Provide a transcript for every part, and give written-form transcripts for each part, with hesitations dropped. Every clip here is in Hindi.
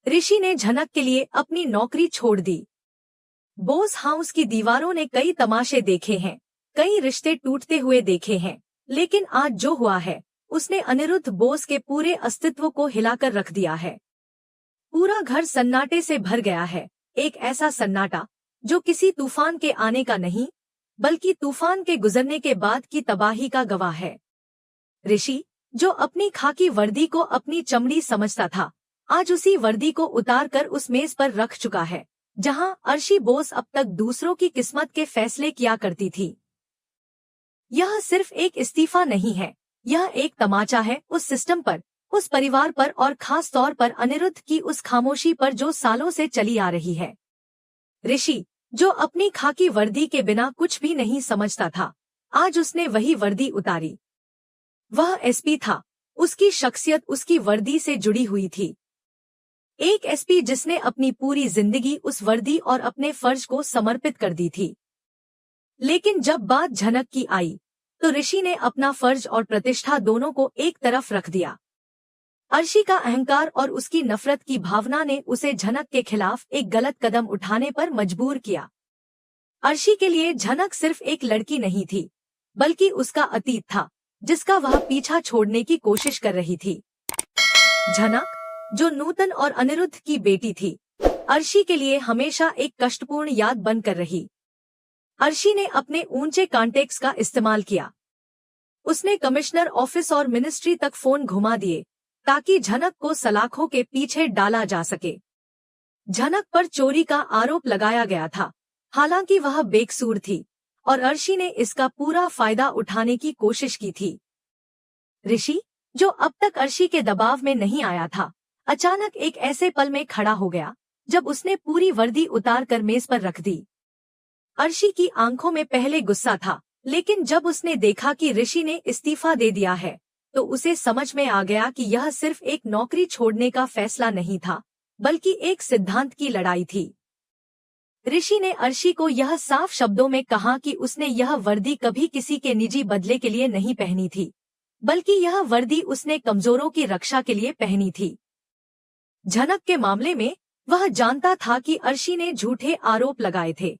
ऋषि ने झनक के लिए अपनी नौकरी छोड़ दी। बोस हाउस की दीवारों ने कई तमाशे देखे हैं, कई रिश्ते टूटते हुए देखे हैं, लेकिन आज जो हुआ है उसने अनिरुद्ध बोस के पूरे अस्तित्व को हिलाकर रख दिया है। पूरा घर सन्नाटे से भर गया है, एक ऐसा सन्नाटा जो किसी तूफान के आने का नहीं, बल्कि तूफान के गुजरने के बाद की तबाही का गवाह है। ऋषि, जो अपनी खाकी वर्दी को अपनी चमड़ी समझता था, आज उसी वर्दी को उतारकर उस मेज पर रख चुका है जहां अर्शी बोस अब तक दूसरों की किस्मत के फैसले किया करती थी। यह सिर्फ एक इस्तीफा नहीं है, यह एक तमाचा है उस सिस्टम पर, उस परिवार पर और खास तौर पर अनिरुद्ध की उस खामोशी पर जो सालों से चली आ रही है। ऋषि, जो अपनी खाकी वर्दी के बिना कुछ भी नहीं समझता था, आज उसने वही वर्दी उतारी। वह एसपी था, उसकी शख्सियत उसकी वर्दी से जुड़ी हुई थी। एक एसपी जिसने अपनी पूरी जिंदगी उस वर्दी और अपने फर्ज को समर्पित कर दी थी। लेकिन जब बात झनक की आई, तो ऋषि ने अपना फर्ज और प्रतिष्ठा दोनों को एक तरफ रख दिया। अर्शी का अहंकार और उसकी नफरत की भावना ने उसे झनक के खिलाफ एक गलत कदम उठाने पर मजबूर किया। अर्शी के लिए झनक सिर्फ एक लड़की नहीं थी, बल्कि उसका अतीत था जिसका वह पीछा छोड़ने की कोशिश कर रही थी। झनक, जो नूतन और अनिरुद्ध की बेटी थी, अर्शी के लिए हमेशा एक कष्टपूर्ण याद बनकर रही। अर्शी ने अपने ऊंचे कॉन्टेक्ट्स का इस्तेमाल किया। उसने कमिश्नर ऑफिस और मिनिस्ट्री तक फोन घुमा दिए ताकि झनक को सलाखों के पीछे डाला जा सके। झनक पर चोरी का आरोप लगाया गया था, हालांकि वह बेकसूर थी और अर्शी ने इसका पूरा फायदा उठाने की कोशिश की थी। ऋषि, जो अब तक अर्शी के दबाव में नहीं आया था, अचानक एक ऐसे पल में खड़ा हो गया जब उसने पूरी वर्दी उतारकर मेज पर रख दी। अर्शी की आंखों में पहले गुस्सा था, लेकिन जब उसने देखा कि ऋषि ने इस्तीफा दे दिया है, तो उसे समझ में आ गया कि यह सिर्फ एक नौकरी छोड़ने का फैसला नहीं था, बल्कि एक सिद्धांत की लड़ाई थी। ऋषि ने अर्शी को यह साफ शब्दों में कहा कि उसने यह वर्दी कभी किसी के निजी बदले के लिए नहीं पहनी थी, बल्कि यह वर्दी उसने कमजोरों की रक्षा के लिए पहनी थी। झनक के मामले में वह जानता था कि अर्शी ने झूठे आरोप लगाए थे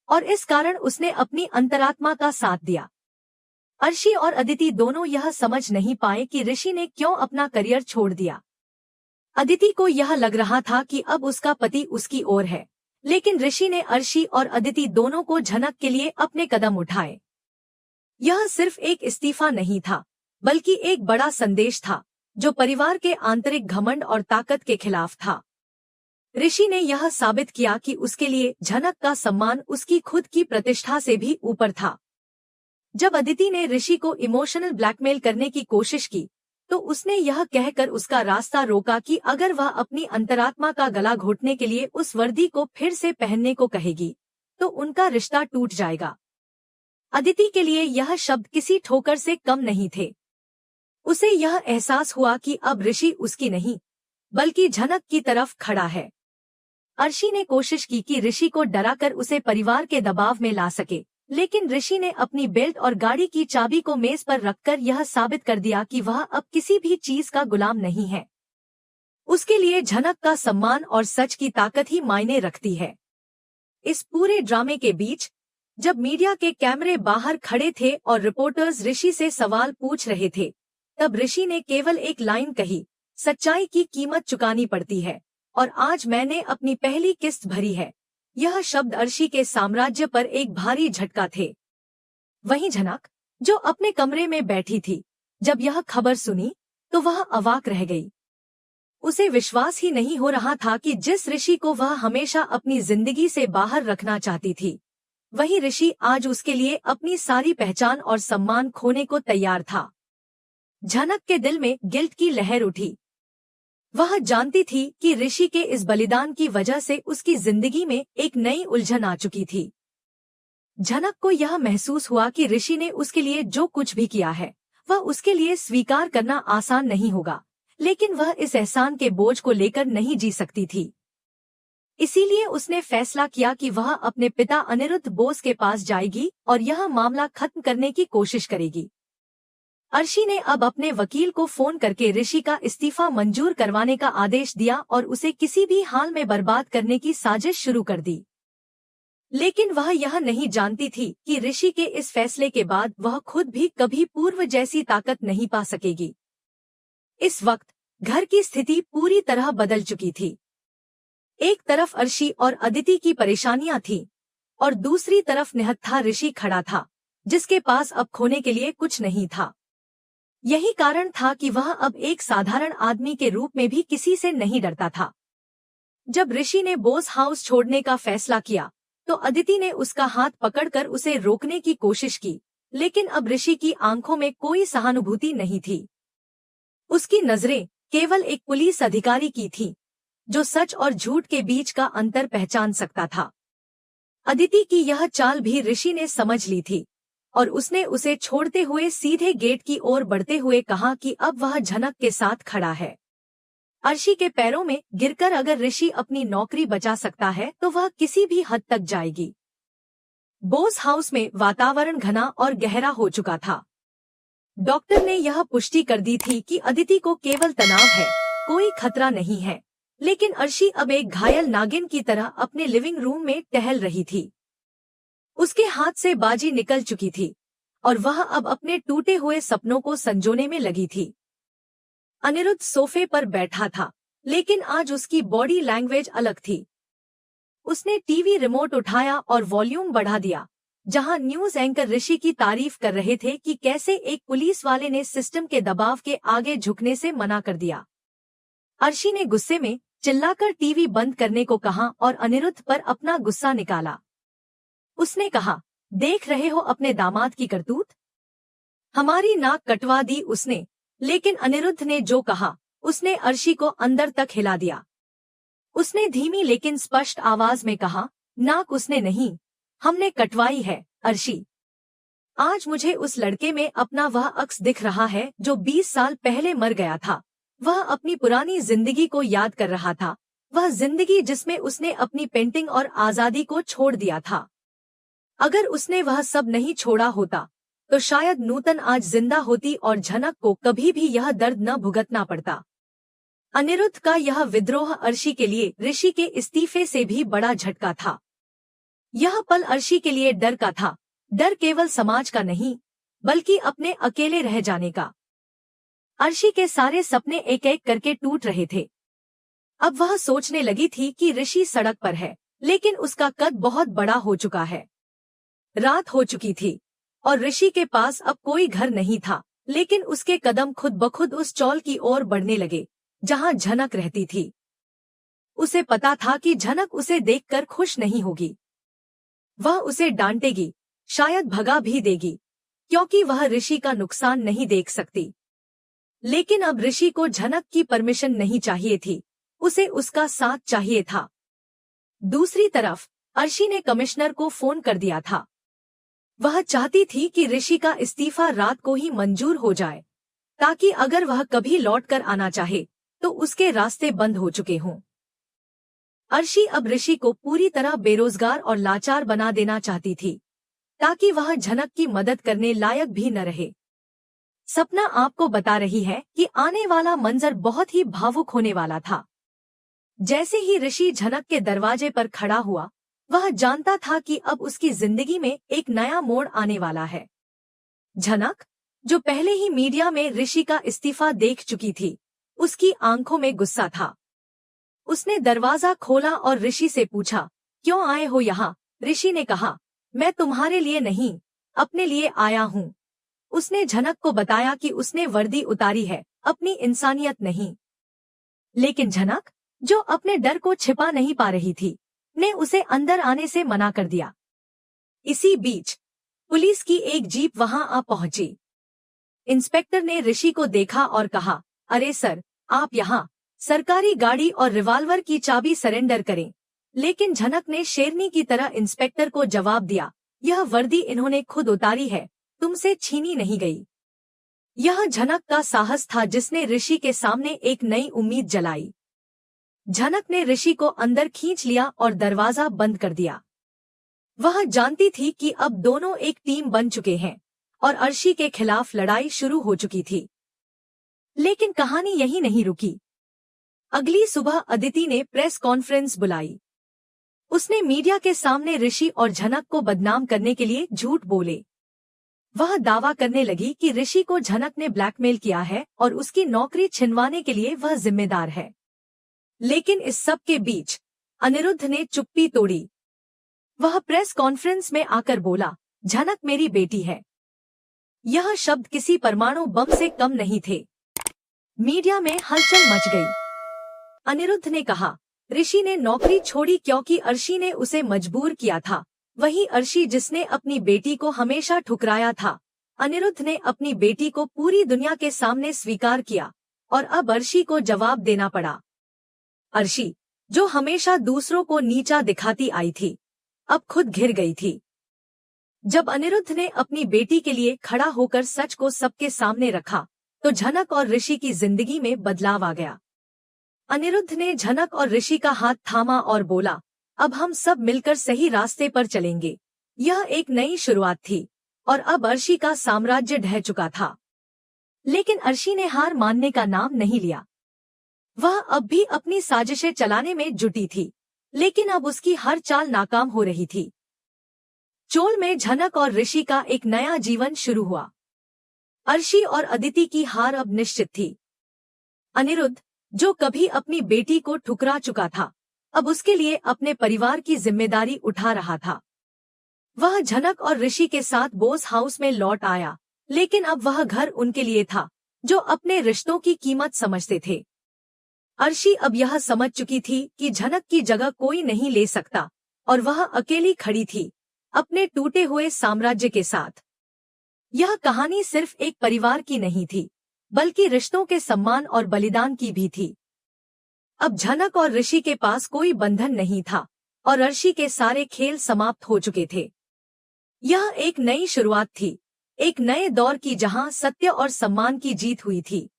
और इस कारण उसने अपनी अंतरात्मा का साथ दिया। अर्शी और अदिति दोनों यह समझ नहीं पाए कि ऋषि ने क्यों अपना करियर छोड़ दिया। अदिति को यह लग रहा था कि अब उसका पति उसकी ओर है, लेकिन ऋषि ने अर्शी और अदिति दोनों को झनक के लिए अपने कदम उठाए। यह सिर्फ एक इस्तीफा नहीं था, बल्कि एक बड़ा संदेश था जो परिवार के आंतरिक घमंड और ताकत के खिलाफ था। ऋषि ने यह साबित किया कि उसके लिए झनक का सम्मान उसकी खुद की प्रतिष्ठा से भी ऊपर था। जब अदिति ने ऋषि को इमोशनल ब्लैकमेल करने की कोशिश की, तो उसने यह कहकर उसका रास्ता रोका कि अगर वह अपनी अंतरात्मा का गला घोटने के लिए उस वर्दी को फिर से पहनने को कहेगी, तो उनका रिश्ता टूट जाएगा। अदिति के लिए यह शब्द किसी ठोकर से कम नहीं थे। उसे यह एहसास हुआ कि अब ऋषि उसकी नहीं, बल्कि झनक की तरफ खड़ा है। अर्शी ने कोशिश की कि ऋषि को डराकर उसे परिवार के दबाव में ला सके, लेकिन ऋषि ने अपनी बेल्ट और गाड़ी की चाबी को मेज पर रखकर यह साबित कर दिया कि वह अब किसी भी चीज का गुलाम नहीं है। उसके लिए झनक का सम्मान और सच की ताकत ही मायने रखती है। इस पूरे ड्रामे के बीच, जब मीडिया के कैमरे बाहर खड़े थे और रिपोर्टर्स ऋषि से सवाल पूछ रहे थे, तब ऋषि ने केवल एक लाइन कही, सच्चाई की कीमत चुकानी पड़ती है और आज मैंने अपनी पहली किस्त भरी है। यह शब्द अर्शी के साम्राज्य पर एक भारी झटका थे। वहीं झनक, जो अपने कमरे में बैठी थी, जब यह खबर सुनी तो वह अवाक रह गई। उसे विश्वास ही नहीं हो रहा था कि जिस ऋषि को वह हमेशा अपनी जिंदगी से बाहर रखना चाहती थी, वही ऋषि आज उसके लिए अपनी सारी पहचान और सम्मान खोने को तैयार था। झनक के दिल में गिल्ट की लहर उठी। वह जानती थी कि ऋषि के इस बलिदान की वजह से उसकी जिंदगी में एक नई उलझन आ चुकी थी। झनक को यह महसूस हुआ कि ऋषि ने उसके लिए जो कुछ भी किया है, वह उसके लिए स्वीकार करना आसान नहीं होगा, लेकिन वह इस एहसान के बोझ को लेकर नहीं जी सकती थी। इसीलिए उसने फैसला किया कि वह अपने पिता अनिरुद्ध बोस के पास जाएगी और यह मामला खत्म करने की कोशिश करेगी। अर्शी ने अब अपने वकील को फोन करके ऋषि का इस्तीफा मंजूर करवाने का आदेश दिया और उसे किसी भी हाल में बर्बाद करने की साजिश शुरू कर दी। लेकिन वह यह नहीं जानती थी कि ऋषि के इस फैसले के बाद वह खुद भी कभी पूर्व जैसी ताकत नहीं पा सकेगी। इस वक्त घर की स्थिति पूरी तरह बदल चुकी थी। एक तरफ अर्शी और अदिति की परेशानियां थीं और दूसरी तरफ निहत्था ऋषि खड़ा था, जिसके पास अब खोने के लिए कुछ नहीं था। यही कारण था कि वह अब एक साधारण आदमी के रूप में भी किसी से नहीं डरता था। जब ऋषि ने बोस हाउस छोड़ने का फैसला किया तो अदिति ने उसका हाथ पकड़कर उसे रोकने की कोशिश की, लेकिन अब ऋषि की आंखों में कोई सहानुभूति नहीं थी। उसकी नजरें केवल एक पुलिस अधिकारी की थीं, जो सच और झूठ के बीच का अंतर पहचान सकता था। अदिति की यह चाल भी ऋषि ने समझ ली थी और उसने उसे छोड़ते हुए सीधे गेट की ओर बढ़ते हुए कहा कि अब वह झनक के साथ खड़ा है। अर्शी के पैरों में गिरकर अगर ऋषि अपनी नौकरी बचा सकता है तो वह किसी भी हद तक जाएगी। बोस हाउस में वातावरण घना और गहरा हो चुका था। डॉक्टर ने यह पुष्टि कर दी थी कि अदिति को केवल तनाव है, कोई खतरा नहीं है, लेकिन अर्शी अब एक घायल नागिन की तरह अपने लिविंग रूम में टहल रही थी। उसके हाथ से बाजी निकल चुकी थी और वह अब अपने टूटे हुए सपनों को संजोने में लगी थी। अनिरुद्ध सोफे पर बैठा था, लेकिन आज उसकी बॉडी लैंग्वेज अलग थी। उसने टीवी रिमोट उठाया और वॉल्यूम बढ़ा दिया, जहां न्यूज एंकर ऋषि की तारीफ कर रहे थे कि कैसे एक पुलिस वाले ने सिस्टम के दबाव के आगे झुकने से मना कर दिया। अर्शी ने गुस्से में चिल्लाकर टीवी बंद करने को कहा और अनिरुद्ध पर अपना गुस्सा निकाला। उसने कहा, देख रहे हो अपने दामाद की करतूत? हमारी नाक कटवा दी उसने। लेकिन अनिरुद्ध ने जो कहा उसने अर्शी को अंदर तक हिला दिया। उसने धीमी लेकिन स्पष्ट आवाज में कहा, नाक उसने नहीं, हमने कटवाई है अर्शी। आज मुझे उस लड़के में अपना वह अक्स दिख रहा है जो 20 साल पहले मर गया था। वह अपनी पुरानी जिंदगी को याद कर रहा था, वह जिंदगी जिसमें उसने अपनी पेंटिंग और आजादी को छोड़ दिया था। अगर उसने वह सब नहीं छोड़ा होता तो शायद नूतन आज जिंदा होती और झनक को कभी भी यह दर्द न भुगतना पड़ता। अनिरुद्ध का यह विद्रोह अर्शी के लिए ऋषि के इस्तीफे से भी बड़ा झटका था। यह पल अर्शी के लिए डर का था, डर केवल समाज का नहीं बल्कि अपने अकेले रह जाने का। अर्शी के सारे सपने एक एक करके टूट रहे थे। अब वह सोचने लगी थी कि ऋषि सड़क पर है, लेकिन उसका कद बहुत बड़ा हो चुका है। रात हो चुकी थी और ऋषि के पास अब कोई घर नहीं था, लेकिन उसके कदम खुद ब खुद उस चौल की ओर बढ़ने लगे जहां झनक रहती थी। उसे पता था कि झनक उसे देखकर खुश नहीं होगी। वह उसे डांटेगी, शायद भगा भी देगी, क्योंकि वह ऋषि का नुकसान नहीं देख सकती। लेकिन अब ऋषि को झनक की परमिशन नहीं चाहिए थी, उसे उसका साथ चाहिए था। दूसरी तरफ अर्शी ने कमिश्नर को फोन कर दिया था। वह चाहती थी कि ऋषि का इस्तीफा रात को ही मंजूर हो जाए, ताकि अगर वह कभी लौटकर आना चाहे तो उसके रास्ते बंद हो चुके हों। अर्शी अब ऋषि को पूरी तरह बेरोजगार और लाचार बना देना चाहती थी, ताकि वह झनक की मदद करने लायक भी न रहे। सपना आपको बता रही है कि आने वाला मंजर बहुत ही भावुक होने वाला था। जैसे ही ऋषि झनक के दरवाजे पर खड़ा हुआ, वह जानता था कि अब उसकी जिंदगी में एक नया मोड़ आने वाला है। झनक, जो पहले ही मीडिया में ऋषि का इस्तीफा देख चुकी थी, उसकी आंखों में गुस्सा था। उसने दरवाजा खोला और ऋषि से पूछा, क्यों आए हो यहाँ? ऋषि ने कहा, मैं तुम्हारे लिए नहीं, अपने लिए आया हूँ। उसने झनक को बताया कि उसने वर्दी उतारी है, अपनी इंसानियत नहीं। लेकिन झनक, जो अपने डर को छिपा नहीं पा रही थी, ने उसे अंदर आने से मना कर दिया। इसी बीच पुलिस की एक जीप वहां आ पहुंची। इंस्पेक्टर ने ऋषि को देखा और कहा, अरे सर, आप यहाँ। सरकारी गाड़ी और रिवाल्वर की चाबी सरेंडर करें। लेकिन झनक ने शेरनी की तरह इंस्पेक्टर को जवाब दिया, यह वर्दी इन्होंने खुद उतारी है, तुमसे छीनी नहीं गई। यह झनक का साहस था जिसने ऋषि के सामने एक नई उम्मीद जलाई। झनक ने ऋषि को अंदर खींच लिया और दरवाजा बंद कर दिया। वह जानती थी कि अब दोनों एक टीम बन चुके हैं और अर्शी के खिलाफ लड़ाई शुरू हो चुकी थी। लेकिन कहानी यहीं नहीं रुकी। अगली सुबह अदिति ने प्रेस कॉन्फ्रेंस बुलाई। उसने मीडिया के सामने ऋषि और झनक को बदनाम करने के लिए झूठ बोले। वह दावा करने लगी कि ऋषि को झनक ने ब्लैकमेल किया है और उसकी नौकरी छिनवाने के लिए वह जिम्मेदार है। लेकिन इस सब के बीच अनिरुद्ध ने चुप्पी तोड़ी। वह प्रेस कॉन्फ्रेंस में आकर बोला, झनक मेरी बेटी है। यह शब्द किसी परमाणु बम से कम नहीं थे। मीडिया में हलचल मच गई। अनिरुद्ध ने कहा, ऋषि ने नौकरी छोड़ी क्योंकि अर्शी ने उसे मजबूर किया था। वही अर्शी जिसने अपनी बेटी को हमेशा ठुकराया था। अनिरुद्ध ने अपनी बेटी को पूरी दुनिया के सामने स्वीकार किया और अब अर्शी को जवाब देना पड़ा। अर्शी, जो हमेशा दूसरों को नीचा दिखाती आई थी, अब खुद घिर गई थी। जब अनिरुद्ध ने अपनी बेटी के लिए खड़ा होकर सच को सबके सामने रखा, तो झनक और ऋषि की जिंदगी में बदलाव आ गया। अनिरुद्ध ने झनक और ऋषि का हाथ थामा और बोला, अब हम सब मिलकर सही रास्ते पर चलेंगे। यह एक नई शुरुआत थी और अब अर्शी का साम्राज्य ढह चुका था। लेकिन अर्शी ने हार मानने का नाम नहीं लिया। वह अब भी अपनी साजिशें चलाने में जुटी थी, लेकिन अब उसकी हर चाल नाकाम हो रही थी। चोल में झनक और ऋषि का एक नया जीवन शुरू हुआ। अर्शी और अदिति की हार अब निश्चित थी। अनिरुद्ध, जो कभी अपनी बेटी को ठुकरा चुका था, अब उसके लिए अपने परिवार की जिम्मेदारी उठा रहा था। वह झनक और ऋषि के साथ बोस हाउस में लौट आया, लेकिन अब वह घर उनके लिए था जो अपने रिश्तों की कीमत समझते थे। अर्शी अब यह समझ चुकी थी कि झनक की जगह कोई नहीं ले सकता और वह अकेली खड़ी थी अपने टूटे हुए साम्राज्य के साथ। यह कहानी सिर्फ एक परिवार की नहीं थी, बल्कि रिश्तों के सम्मान और बलिदान की भी थी। अब झनक और ऋषि के पास कोई बंधन नहीं था और अर्शी के सारे खेल समाप्त हो चुके थे। यह एक नई शुरुआत थी, एक नए दौर की जहां सत्य और सम्मान की जीत हुई थी।